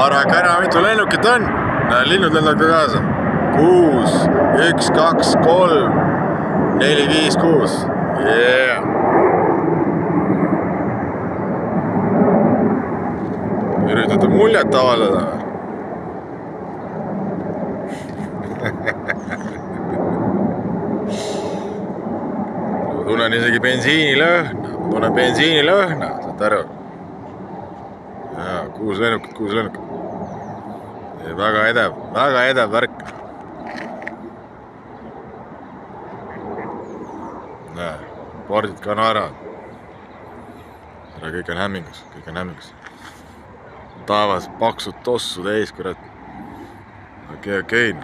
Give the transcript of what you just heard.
arvake ära, mitu lennukit on. Linnud lendavad ka kaasa. 6, 1, 2, 3, 4, 5, 6. Yeah. Üritate muljet avaldada. Tunnen isegi bensiinilõhna. Tunnen bensiinilõhna, saate aru? Jaa, 6 lennukit. Väga edev värk. Näe, pordid ka naeravad. Kõik on hämmingus. Taevas paksud tossu täis, kurat. Okei.